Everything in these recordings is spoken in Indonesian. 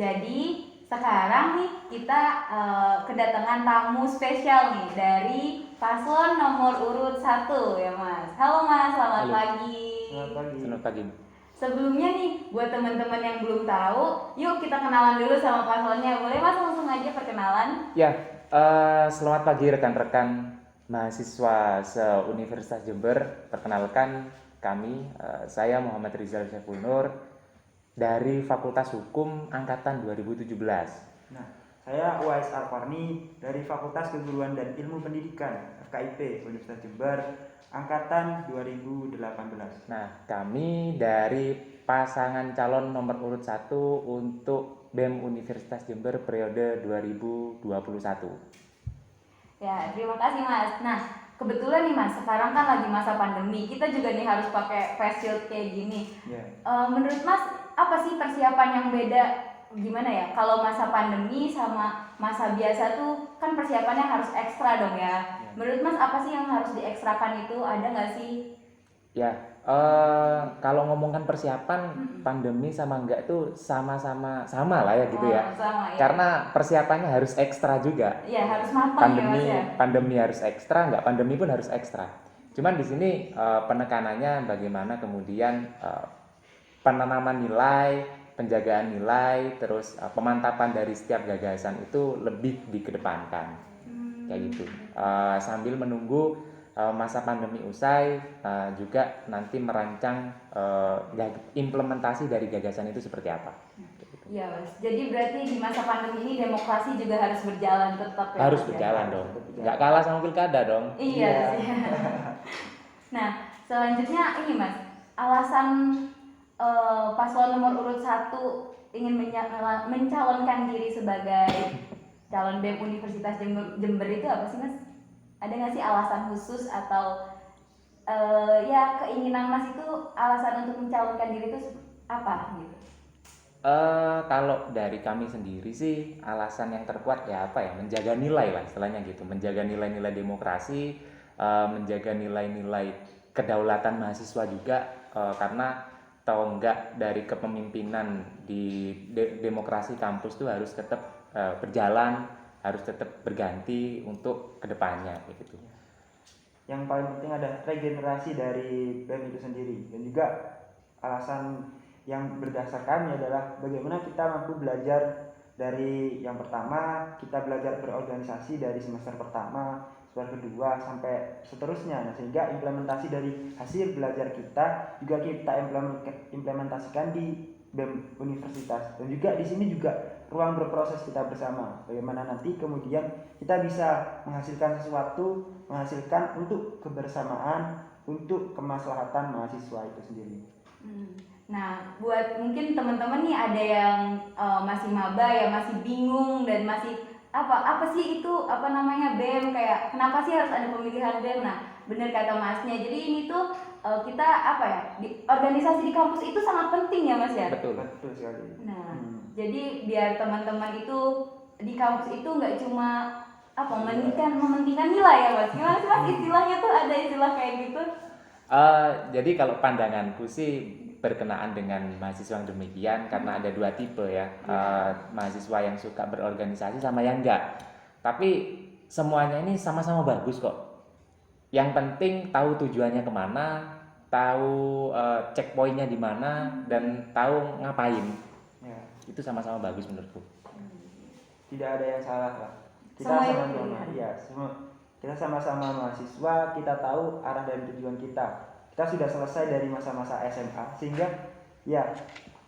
Jadi sekarang nih kita kedatangan tamu spesial nih dari paslon nomor urut 1 ya Mas. Halo Mas, selamat Halo. pagi. Selamat pagi. Sebelumnya nih, buat teman-teman yang belum tahu, yuk kita kenalan dulu sama paslonnya. Boleh Mas langsung aja perkenalan? Ya, selamat pagi rekan-rekan mahasiswa se-Universitas Jember. Perkenalkan kami, saya Muhammad Rizal Syaiful Nur dari Fakultas Hukum Angkatan 2017. Nah, saya Uwais Alfarni dari Fakultas Keguruan dan Ilmu Pendidikan FKIP Universitas Jember Angkatan 2018. Nah, kami dari pasangan calon nomor urut 1 untuk BEM Universitas Jember periode 2021. Ya, terima kasih Mas. Nah, kebetulan nih Mas, sekarang kan lagi masa pandemi. Kita juga nih harus pakai face shield kayak gini. Menurut Mas, apa sih persiapan yang beda? Gimana ya? Kalau masa pandemi sama masa biasa tuh kan persiapannya harus ekstra dong ya. Menurut Mas, apa sih yang harus diekstrakan itu? Ada nggak sih? Ya, kalau ngomongkan persiapan pandemi sama enggak itu sama-sama sama lah ya gitu ya. Sama ya. Karena persiapannya harus ekstra juga. Iya, harus matang ya Mas ya. Pandemi harus ekstra, enggak pandemi pun harus ekstra. Cuman di sini penekanannya bagaimana kemudian penanaman nilai, penjagaan nilai, terus pemantapan dari setiap gagasan itu lebih dikedepankan. Kayak gitu. Sambil menunggu masa pandemi usai, juga nanti merancang implementasi dari gagasan itu seperti apa. Iya Mas, jadi berarti di masa pandemi ini demokrasi juga harus berjalan tetap ya? Harus berjalan dong, nggak kalah sama pilkada dong. Iya. Nah, selanjutnya ini Mas, alasan paslon nomor urut 1 ingin mencalonkan diri sebagai calon BEM Universitas Jember itu apa sih Mas? Ada nggak sih alasan khusus atau ya keinginan Mas itu alasan untuk mencalonkan diri itu apa gitu? Kalau dari kami sendiri sih alasan yang terkuat ya apa ya, menjaga nilai lah istilahnya gitu, menjaga nilai-nilai demokrasi, menjaga nilai-nilai kedaulatan mahasiswa juga, karena tahu enggak dari kepemimpinan di demokrasi kampus tuh harus tetap berjalan, harus tetap berganti untuk kedepannya gitu. Yang paling penting ada regenerasi dari BEM itu sendiri, dan juga alasan yang berdasarkannya adalah bagaimana kita mampu belajar dari yang pertama, kita belajar berorganisasi dari semester pertama, semester kedua sampai seterusnya. Nah, sehingga implementasi dari hasil belajar kita juga kita implementasikan di BEM universitas, dan juga di sini juga ruang berproses kita bersama. Bagaimana nanti kemudian kita bisa menghasilkan sesuatu, menghasilkan untuk kebersamaan, untuk kemaslahatan mahasiswa itu sendiri. Nah, buat mungkin teman-teman nih ada yang masih maba ya, masih bingung dan masih apa sih itu BEM, kayak kenapa sih harus ada pemilihan BEM? Nah, benar kata Masnya. Jadi ini tuh kita di organisasi di kampus itu sangat penting ya Mas ya. Betul sekali. Nah, jadi biar teman-teman itu di kampus itu nggak cuma mementingkan nilai ya Mas. Gimana sih Mas istilahnya tuh, ada istilah kayak gitu? Jadi kalau pandanganku sih berkenaan dengan mahasiswa yang demikian, karena ada dua tipe ya, mahasiswa yang suka berorganisasi sama yang enggak. Tapi semuanya ini sama-sama bagus kok. Yang penting tahu tujuannya kemana, tahu checkpointnya di mana, dan tahu ngapain. Ya. Itu sama-sama bagus menurutku. Tidak ada yang salah lah. Kita sama-sama mahasiswa, kita tahu arah dan tujuan kita. Kita sudah selesai dari masa-masa SMA, sehingga ya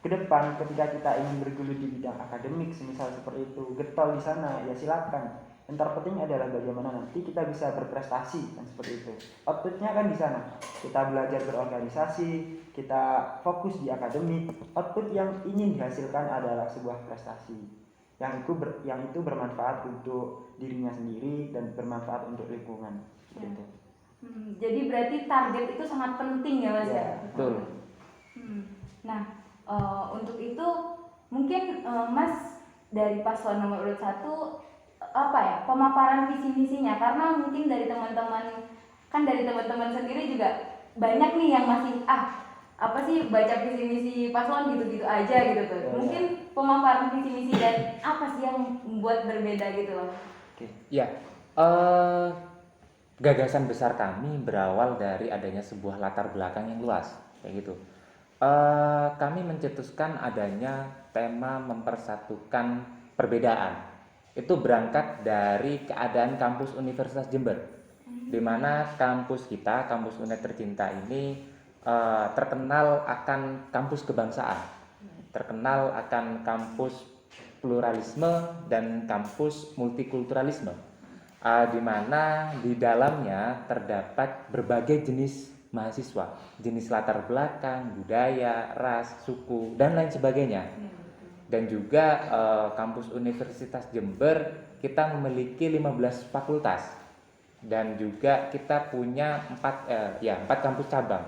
ke depan ketika kita ingin bergelut di bidang akademik, semisal seperti itu, getol di sana, ya silakan. Yang terpenting adalah bagaimana nanti kita bisa berprestasi, dan seperti itu. Outputnya kan di sana. Kita belajar berorganisasi, kita fokus di akademik. Output yang ingin dihasilkan adalah sebuah prestasi yang itu bermanfaat untuk dirinya sendiri dan bermanfaat untuk lingkungan. Gitu. Jadi berarti target itu sangat penting ya Mas ya. Betul. Nah, untuk itu mungkin Mas dari paslon nomor urut 1 pemaparan visi misinya, karena mungkin dari teman-teman sendiri juga banyak nih yang masih apa sih baca visi misi paslon gitu-gitu aja gitu tuh. Ya, Mungkin pemaparan visi misi dan apa sih yang membuat berbeda gitu loh. Oke. Ya, gagasan besar kami berawal dari adanya sebuah latar belakang yang luas, kayak gitu. Kami mencetuskan adanya tema mempersatukan perbedaan. Itu berangkat dari keadaan kampus Universitas Jember, di mana kampus kita, kampus UNED tercinta ini terkenal akan kampus kebangsaan, terkenal akan kampus pluralisme dan kampus multikulturalisme, di mana di dalamnya terdapat berbagai jenis mahasiswa, jenis latar belakang, budaya, ras, suku, dan lain sebagainya. Dan juga kampus Universitas Jember kita memiliki 15 fakultas dan juga kita punya 4 kampus cabang.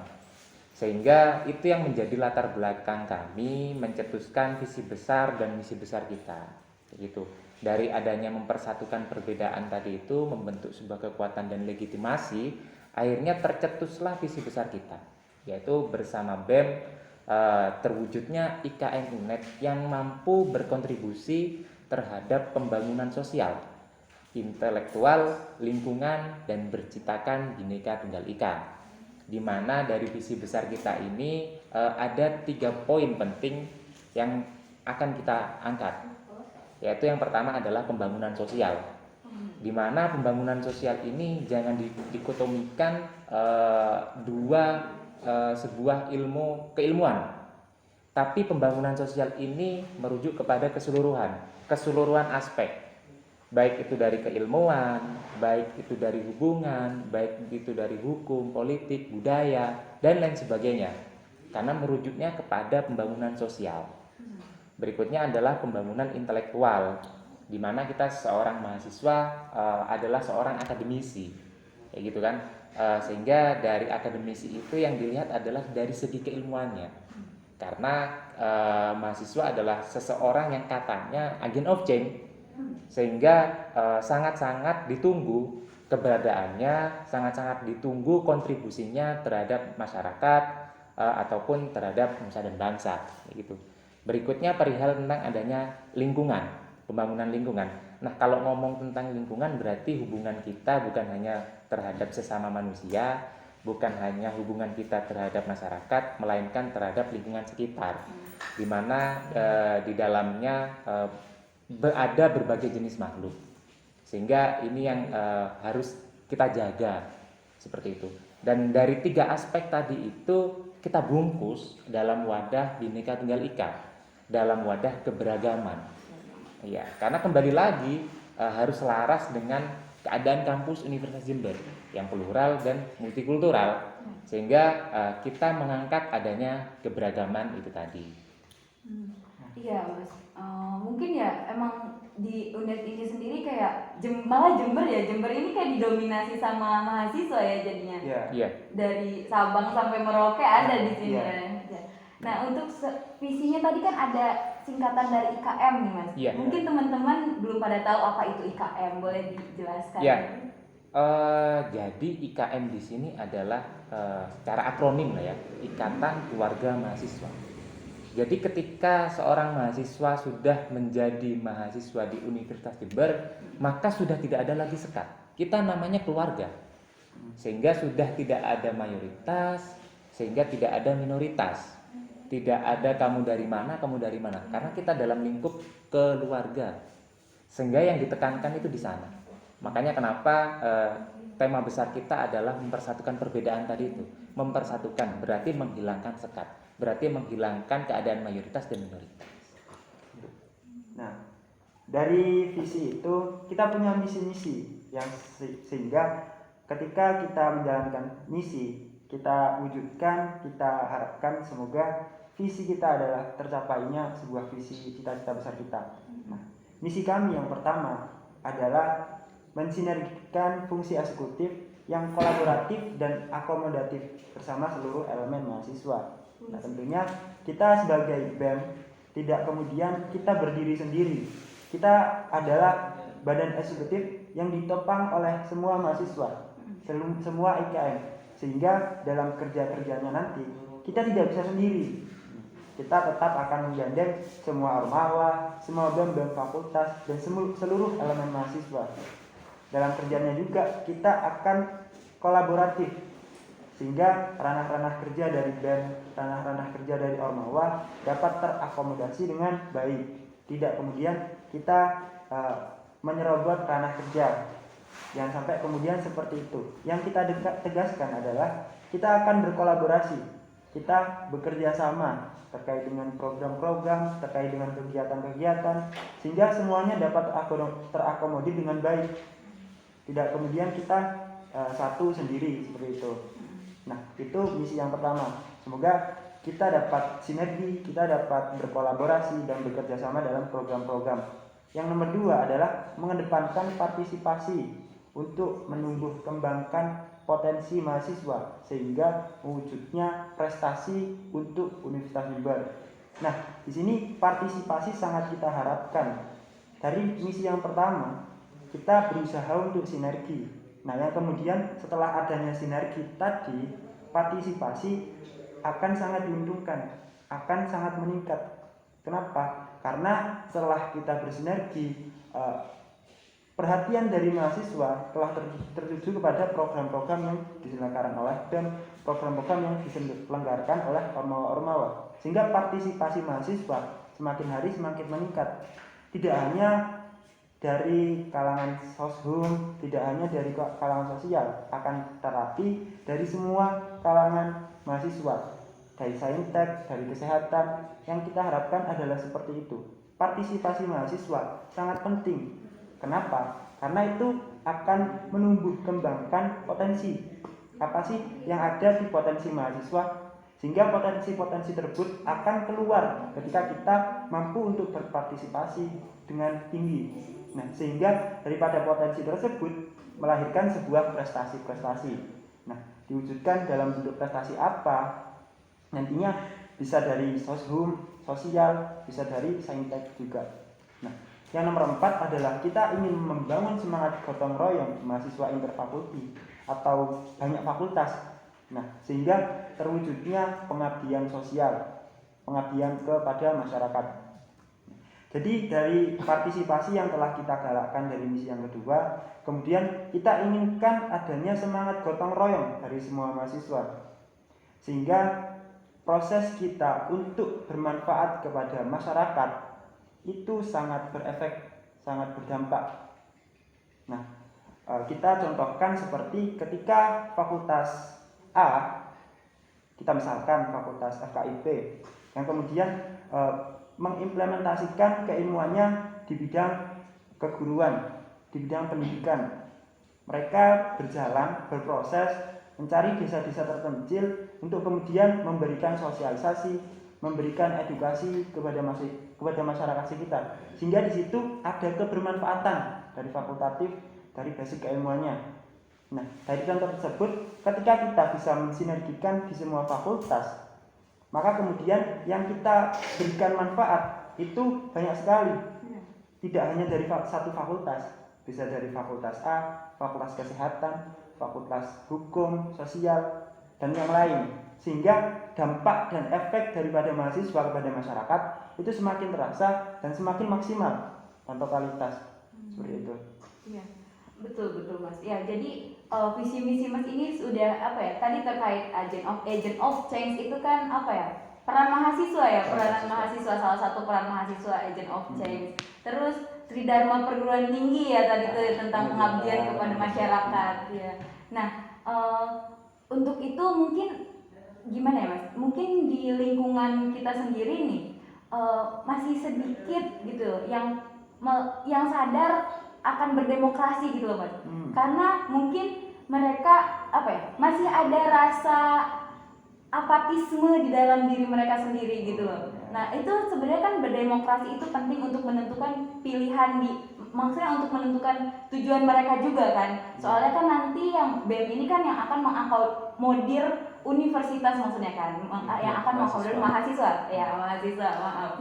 Sehingga itu yang menjadi latar belakang kami mencetuskan visi besar dan misi besar kita. Begitu. Dari adanya mempersatukan perbedaan tadi itu membentuk sebuah kekuatan dan legitimasi, akhirnya tercetuslah visi besar kita, yaitu bersama BEM terwujudnya IKN UNED yang mampu berkontribusi terhadap pembangunan sosial, intelektual, lingkungan, dan berciptakan Bhinneka Tunggal Ika. Di mana dari visi besar kita ini ada 3 poin penting yang akan kita angkat, yaitu yang pertama adalah pembangunan sosial, di mana pembangunan sosial ini jangan dikotomikan sebuah keilmuan, tapi pembangunan sosial ini merujuk kepada keseluruhan aspek, baik itu dari keilmuan, baik itu dari hubungan, baik itu dari hukum, politik, budaya, dan lain sebagainya, karena merujuknya kepada pembangunan sosial. Berikutnya adalah pembangunan intelektual, di mana kita seorang mahasiswa adalah seorang akademisi, kayak gitu kan. Sehingga dari akademisi itu yang dilihat adalah dari segi keilmuannya, karena mahasiswa adalah seseorang yang katanya agent of change, sehingga sangat-sangat ditunggu keberadaannya, sangat-sangat ditunggu kontribusinya terhadap masyarakat ataupun terhadap nusa dan bangsa, gitu. Berikutnya perihal tentang adanya lingkungan, pembangunan lingkungan. Nah, kalau ngomong tentang lingkungan berarti hubungan kita bukan hanya terhadap sesama manusia, bukan hanya hubungan kita terhadap masyarakat, melainkan terhadap lingkungan sekitar, di mana di dalamnya ada berbagai jenis makhluk. Sehingga ini yang harus kita jaga, seperti itu. Dan dari 3 aspek tadi itu kita bungkus dalam wadah Bhinneka Tunggal Ika, dalam wadah keberagaman. Ya, karena kembali lagi harus selaras dengan keadaan kampus Universitas Jember yang plural dan multikultural, sehingga kita mengangkat adanya keberagaman itu tadi. Iya Mas, mungkin ya emang di UNED ini sendiri kayak malah Jember ini kayak didominasi sama mahasiswa ya jadinya. Iya. Dari Sabang sampai Merauke ada di sini Iya. ya. Nah untuk visinya tadi kan ada singkatan dari IKM nih Mas. Iya. Mungkin teman-teman belum pada tahu apa itu IKM, boleh dijelaskan? Iya. Jadi IKM di sini adalah secara akronim lah ya, Ikatan Keluarga Mahasiswa. Jadi ketika seorang mahasiswa sudah menjadi mahasiswa di Universitas Jember, maka sudah tidak ada lagi sekat. Kita namanya keluarga. Sehingga sudah tidak ada mayoritas, sehingga tidak ada minoritas. Tidak ada kamu dari mana, karena kita dalam lingkup keluarga. Sehingga yang ditekankan itu di sana. Makanya kenapa tema besar kita adalah mempersatukan perbedaan tadi itu. Mempersatukan berarti menghilangkan sekat, berarti menghilangkan keadaan mayoritas dan minoritas. Nah, dari visi itu kita punya misi-misi yang sehingga ketika kita menjalankan misi, kita wujudkan, kita harapkan semoga visi kita adalah tercapainya sebuah visi cita-cita besar kita. Nah, misi kami yang pertama adalah mensinergikan fungsi eksekutif yang kolaboratif dan akomodatif bersama seluruh elemen mahasiswa. Nah, tentunya kita sebagai BEM tidak kemudian kita berdiri sendiri. Kita adalah badan eksekutif yang ditopang oleh semua mahasiswa, semua IKM, sehingga dalam kerja-kerjanya nanti kita tidak bisa sendiri. Kita tetap akan menggandeng semua ormawa, semua BEM fakultas, dan seluruh elemen mahasiswa. Dalam kerjanya juga kita akan kolaboratif, sehingga ranah-ranah kerja dari BEM, ranah-ranah kerja dari ormawa dapat terakomodasi dengan baik. Tidak kemudian kita menyerobot ranah kerja. Jangan sampai kemudian seperti itu. Yang kita tegaskan adalah kita akan berkolaborasi, kita bekerja sama terkait dengan program-program, terkait dengan kegiatan-kegiatan, sehingga semuanya dapat terakomodir dengan baik. Tidak kemudian kita satu sendiri seperti itu. Nah, itu misi yang pertama. Semoga kita dapat sinergi, kita dapat berkolaborasi dan bekerja sama dalam program-program. Yang nomor 2 adalah mengedepankan partisipasi untuk menumbuh kembangkan potensi mahasiswa sehingga mewujudnya prestasi untuk Universitas Jember. Nah, di sini partisipasi sangat kita harapkan. Dari misi yang pertama, kita berusaha untuk sinergi. Nah, yang kemudian setelah adanya sinergi tadi, partisipasi akan sangat diuntungkan, akan sangat meningkat. Kenapa? Karena setelah kita bersinergi, perhatian dari mahasiswa telah tertuju kepada program-program yang diselenggarakan oleh BEM, program-program yang diselenggarakan oleh ormawa-ormawa, sehingga partisipasi mahasiswa semakin hari semakin meningkat. Tidak hanya dari kalangan soshum, tidak hanya dari kalangan sosial, akan tetapi dari semua kalangan mahasiswa, dari saintek, dari kesehatan. Yang kita harapkan adalah seperti itu. Partisipasi mahasiswa sangat penting. Kenapa? Karena itu akan menumbuh kembangkan potensi. Apa sih yang ada di potensi mahasiswa? Sehingga potensi-potensi tersebut akan keluar ketika kita mampu untuk berpartisipasi dengan tinggi. Nah, sehingga daripada potensi tersebut melahirkan sebuah prestasi-prestasi. Nah, diwujudkan dalam bentuk prestasi apa? Nantinya bisa dari soshum, sosial, bisa dari saintek juga. Nah, yang nomor 4 adalah kita ingin membangun semangat gotong royong mahasiswa interfakulti atau banyak fakultas. Nah, sehingga terwujudnya pengabdian sosial, pengabdian kepada masyarakat. Jadi dari partisipasi yang telah kita galakkan dari misi yang kedua, kemudian kita inginkan adanya semangat gotong royong dari semua mahasiswa, sehingga proses kita untuk bermanfaat kepada masyarakat itu sangat berefek, sangat berdampak. Nah, kita contohkan seperti ketika fakultas A, kita misalkan fakultas FKIP, yang kemudian mengimplementasikan keilmuannya di bidang keguruan, di bidang pendidikan. Mereka berjalan, berproses, mencari desa-desa terpencil untuk kemudian memberikan sosialisasi, memberikan edukasi kepada masyarakat sekitar, sehingga di situ ada kebermanfaatan dari fakultatif, dari basic keilmuannya. Nah, dari contoh tersebut, ketika kita bisa mensinergikan di semua fakultas, maka kemudian yang kita berikan manfaat itu banyak sekali. Tidak hanya dari satu fakultas, bisa dari fakultas A, fakultas kesehatan, fakultas hukum, sosial, dan yang lain. Sehingga dampak dan efek daripada mahasiswa kepada masyarakat itu semakin terasa dan semakin maksimal dan totalitas. Seperti itu. Iya, betul Mas. Ya, jadi visi misi Mas ini sudah apa ya? Tadi terkait agent of change itu kan apa ya? Peran mahasiswa ya, peranan mahasiswa, salah satu peran mahasiswa agent of change. Terus Tridharma perguruan tinggi ya tadi itu tentang pengabdian kepada masyarakat ya. Nah, untuk itu mungkin gimana ya Mas? Mungkin di lingkungan kita sendiri nih masih sedikit gitu yang sadar akan berdemokrasi gitu loh Mas. Karena mungkin mereka apa ya? Masih ada rasa apatisme di dalam diri mereka sendiri gitu loh. Nah, itu sebenarnya kan berdemokrasi itu penting untuk menentukan pilihan maksudnya untuk menentukan tujuan mereka juga kan. Soalnya kan nanti yang BEM ini kan yang akan mengakomodir universitas maksudnya kan, yang akan mengakomodir mahasiswa. Ya, mahasiswa, maaf.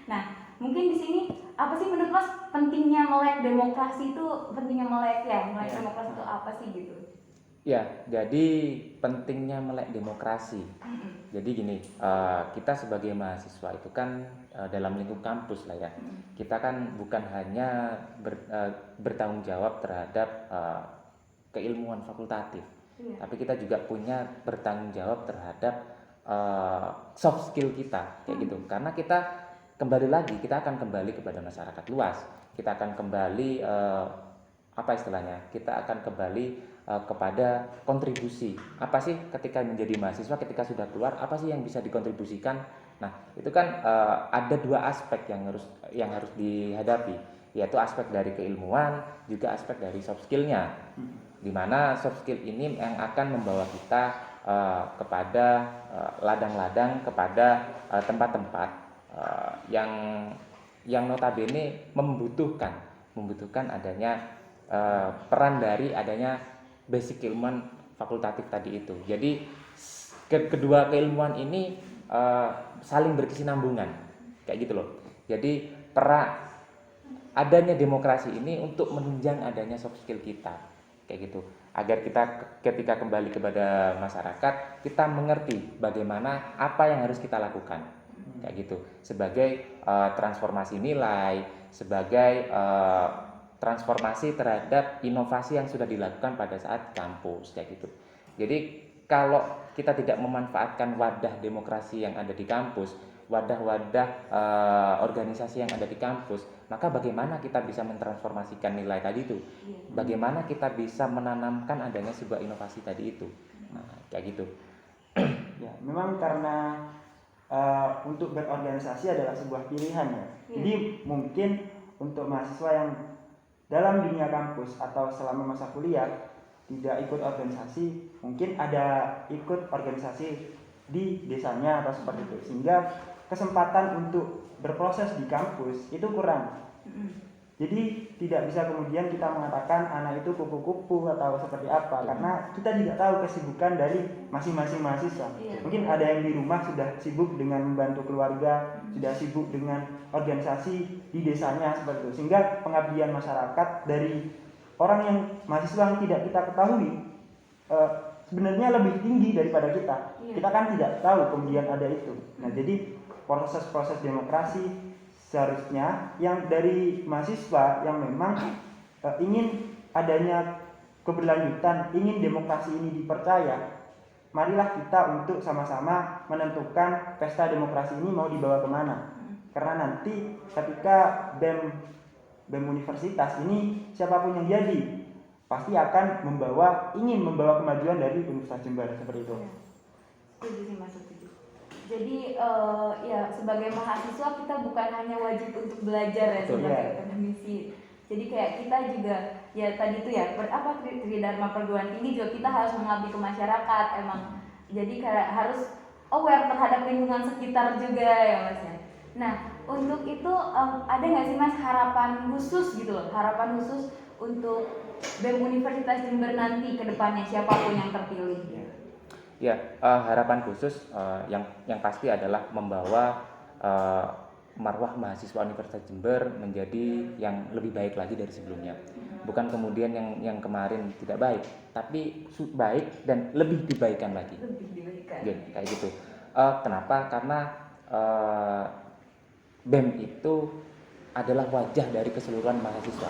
Nah, mungkin di sini apa sih menurut Mas pentingnya melek demokrasi itu, pentingnya melek demokrasi itu apa sih gitu? Ya, jadi pentingnya melek demokrasi. Jadi gini, kita sebagai mahasiswa itu kan dalam lingkup kampus lah ya. Kita kan bukan hanya bertanggung jawab terhadap keilmuan fakultatif, Iya. tapi kita juga punya bertanggung jawab terhadap soft skill kita, kayak gitu. Karena kita kembali lagi, kita akan kembali kepada masyarakat luas. Kita akan kembali apa istilahnya? Kita akan kembali kepada kontribusi. Apa sih ketika menjadi mahasiswa, ketika sudah keluar, apa sih yang bisa dikontribusikan? Nah, itu kan ada dua aspek yang harus dihadapi, yaitu aspek dari keilmuan, juga aspek dari soft skillnya. Dimana soft skill ini yang akan membawa kita kepada ladang-ladang, kepada tempat-tempat yang notabene membutuhkan adanya peran dari adanya basic keilmuan fakultatif tadi itu. Jadi kedua keilmuan ini saling berkesinambungan, kayak gitu loh. Jadi adanya demokrasi ini untuk menunjang adanya soft skill kita, kayak gitu. Agar kita ketika kembali kepada masyarakat, kita mengerti bagaimana apa yang harus kita lakukan, kayak gitu. Sebagai transformasi nilai, sebagai transformasi terhadap inovasi yang sudah dilakukan pada saat kampus, kayak gitu. Jadi kalau kita tidak memanfaatkan wadah demokrasi yang ada di kampus, wadah-wadah organisasi yang ada di kampus, maka bagaimana kita bisa mentransformasikan nilai tadi itu? Bagaimana kita bisa menanamkan adanya sebuah inovasi tadi itu? Nah, kayak gitu. Ya, memang karena untuk berorganisasi adalah sebuah pilihan ya. Jadi mungkin untuk mahasiswa yang dalam dunia kampus atau selama masa kuliah tidak ikut organisasi, mungkin ada ikut organisasi di desanya atau seperti itu, sehingga kesempatan untuk berproses di kampus itu kurang. Jadi tidak bisa kemudian kita mengatakan anak itu kupu-kupu atau seperti apa, karena kita tidak tahu kesibukan dari masing-masing mahasiswa. Mungkin ada yang di rumah sudah sibuk dengan membantu keluarga, sudah sibuk dengan organisasi di desanya seperti itu, sehingga pengabdian masyarakat dari orang yang mahasiswa yang tidak kita ketahui sebenarnya lebih tinggi daripada kita. Kita kan tidak tahu kemudian ada itu. Nah, jadi proses-proses demokrasi seharusnya yang dari mahasiswa yang memang ingin adanya keberlanjutan, ingin demokrasi ini dipercaya, marilah kita untuk sama-sama menentukan pesta demokrasi ini mau dibawa kemana. Karena nanti ketika BEM universitas ini siapapun yang jadi pasti akan ingin membawa kemajuan dari Universitas Jember, seperti itu. Setuju sih Mas, setuju. Jadi ya sebagai mahasiswa kita bukan hanya wajib untuk belajar ya sebagai akademisi. Jadi kayak kita juga ya tadi itu ya Tridharma perguruan tinggi juga kita harus mengabdi ke masyarakat emang. Jadi kayak harus aware terhadap lingkungan sekitar juga ya Mas ya. Nah untuk itu ada nggak sih Mas harapan khusus gitu loh, harapan khusus untuk BEM Universitas Jember nanti ke depannya siapapun yang terpilih? Ya, harapan khusus yang pasti adalah membawa marwah mahasiswa Universitas Jember menjadi yang lebih baik lagi dari sebelumnya. Bukan kemudian yang kemarin tidak baik, tapi baik dan lebih dibaikan lagi. Ya, kayak gitu. Kenapa? Karena BEM itu adalah wajah dari keseluruhan mahasiswa,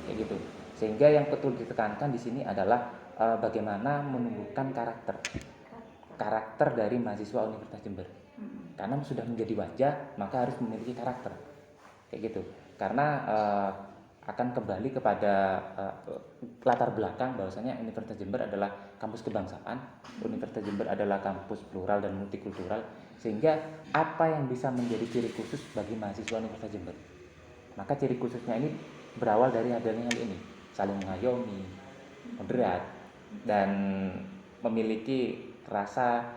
kayak gitu. Sehingga yang betul ditekankan di sini adalah bagaimana menumbuhkan karakter dari mahasiswa Universitas Jember. Karena sudah menjadi wajah, maka harus memiliki karakter, kayak gitu. Karena akan kembali kepada latar belakang bahwasanya Universitas Jember adalah kampus kebangsaan, Universitas Jember adalah kampus plural dan multikultural, sehingga apa yang bisa menjadi ciri khusus bagi mahasiswa Universitas Jember, maka ciri khususnya ini berawal dari adanya hal ini, saling mengayomi, moderat, dan memiliki rasa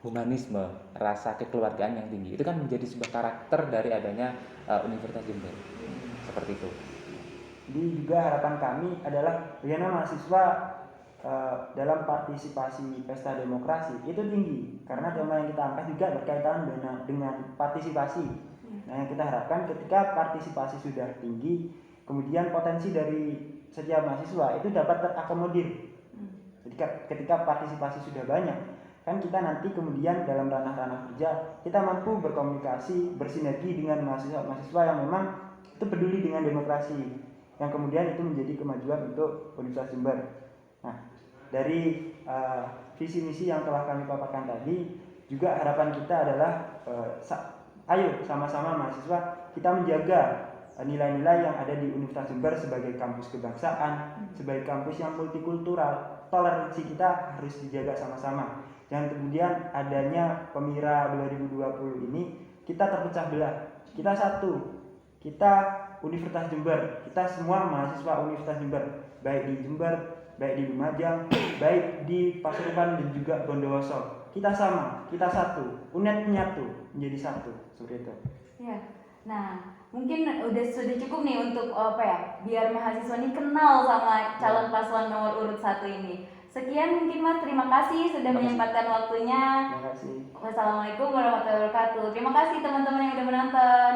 humanisme, rasa kekeluargaan yang tinggi. Itu kan menjadi sebuah karakter dari adanya Universitas Jember. Seperti itu. Jadi juga harapan kami adalah bagaimana mahasiswa dalam partisipasi pesta demokrasi itu tinggi, karena tema yang kita angkat juga berkaitan dengan partisipasi. Nah, yang kita harapkan ketika partisipasi sudah tinggi, kemudian potensi dari setiap mahasiswa itu dapat terakomodir. Ketika partisipasi sudah banyak, kan kita nanti kemudian dalam ranah-ranah kerja kita mampu berkomunikasi, bersinergi dengan mahasiswa-mahasiswa yang memang itu peduli dengan demokrasi, yang kemudian itu menjadi kemajuan untuk Universitas Jember. Nah, dari visi misi yang telah kami paparkan tadi, juga harapan kita adalah ayo sama-sama mahasiswa kita menjaga nilai-nilai yang ada di Universitas Jember sebagai kampus kebangsaan, sebagai kampus yang multikultural. Toleransi kita harus dijaga sama-sama. Jangan kemudian adanya Pemira 2020 ini kita terpecah belah. Kita satu, kita Universitas Jember, kita semua mahasiswa Universitas Jember, baik di Jember, baik di Lumajang, baik di Pasuruan dan juga Bondowoso. Kita sama, kita satu, UNED menyatu menjadi satu, seperti itu. Ya, nah mungkin sudah cukup nih untuk biar mahasiswa ini kenal sama calon paslon nomor urut 1 ini. Sekian mungkin Mas, terima kasih sudah menyempatkan waktunya. Terima kasih. Wassalamualaikum warahmatullahi wabarakatuh. Terima kasih teman-teman yang sudah menonton.